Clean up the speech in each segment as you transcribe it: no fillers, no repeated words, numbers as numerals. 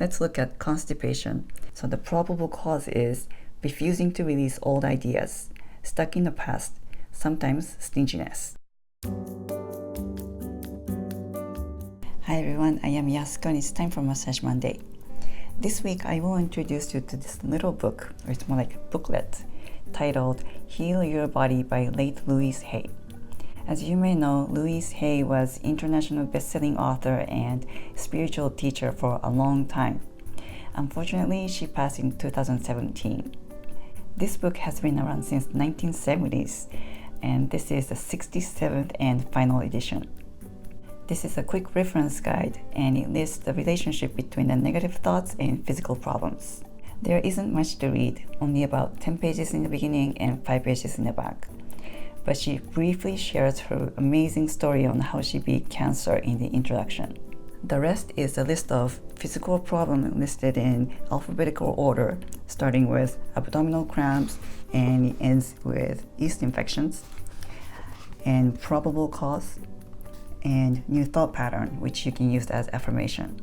Let's look at constipation. So the probable cause is refusing to release old ideas, stuck in the past, sometimes stinginess. Hi everyone, I am Yasuko and it's time for Massage Monday. This week I will introduce you to this little book, or it's more like a booklet, titled Heal Your Body by late Louise Hay. As you may know, Louise Hay was international best-selling author and spiritual teacher for a long time. Unfortunately, she passed in 2017. This book has been around since 1970s, and this is the 67th and final edition. This is a quick reference guide, and it lists the relationship between the negative thoughts and physical problems. There isn't much to read, only about 10 pages in the beginning and 5 pages in the back. But she briefly shares her amazing story on how she beat cancer in the introduction. The rest is a list of physical problems listed in alphabetical order, starting with abdominal cramps and it ends with yeast infections, and probable cause, and new thought pattern, which you can use as affirmation.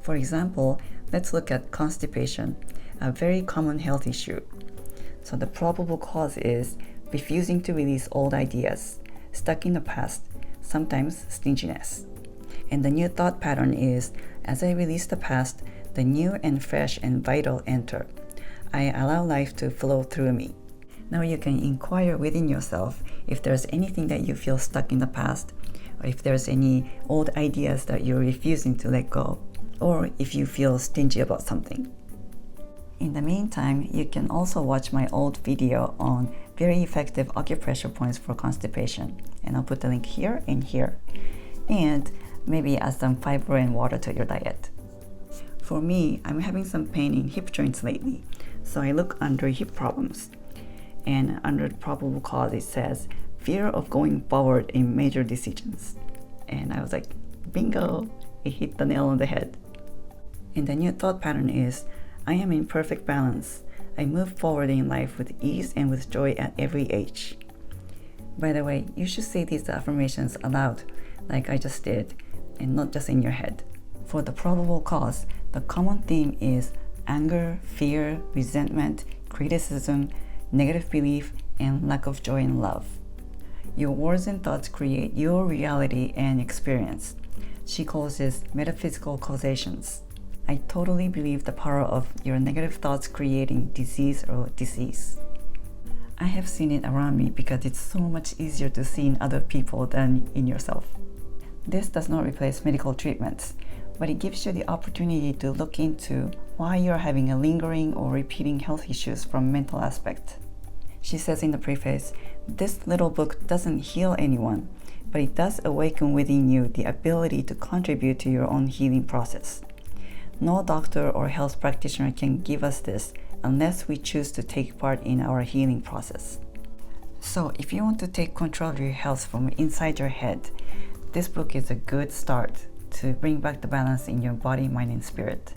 For example, let's look at constipation, a very common health issue. So the probable cause is refusing to release old ideas, stuck in the past, sometimes stinginess. And the new thought pattern is, as I release the past, the new and fresh and vital enter. I allow life to flow through me. Now you can inquire within yourself if there's anything that you feel stuck in the past, or if there's any old ideas that you're refusing to let go, or if you feel stingy about something. In the meantime, you can also watch my old video on very effective acupressure points for constipation, and I'll put the link here and here. And maybe add some fiber and water to your diet. For me, I'm having some pain in hip joints lately, so I look under hip problems. And under the probable cause, it says fear of going forward in major decisions. And I was like, bingo, it hit the nail on the head. And the new thought pattern is, I am in perfect balance. I move forward in life with ease and with joy at every age. By the way, you should say these affirmations aloud, like I just did, and not just in your head. For the probable cause, the common theme is anger, fear, resentment, criticism, negative belief, and lack of joy and love. Your words and thoughts create your reality and experience. She calls this metaphysical causations. I totally believe the power of your negative thoughts creating disease or disease. I have seen it around me because it's so much easier to see in other people than in yourself. This does not replace medical treatments, but it gives you the opportunity to look into why you're having a lingering or repeating health issues from mental aspect. She says in the preface, this little book doesn't heal anyone, but it does awaken within you the ability to contribute to your own healing process. No doctor or health practitioner can give us this unless we choose to take part in our healing process. So if you want to take control of your health from inside your head, this book is a good start to bring back the balance in your body, mind, and spirit.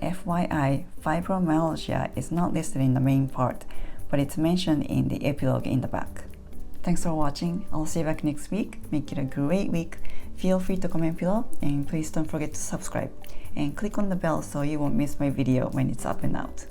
FYI, fibromyalgia is not listed in the main part, but it's mentioned in the epilogue in the back. Thanks for watching. I'll see you back next week. Make it a great week. Feel free to comment below, and please don't forget to subscribe and click on the bell so you won't miss my video when it's up and out.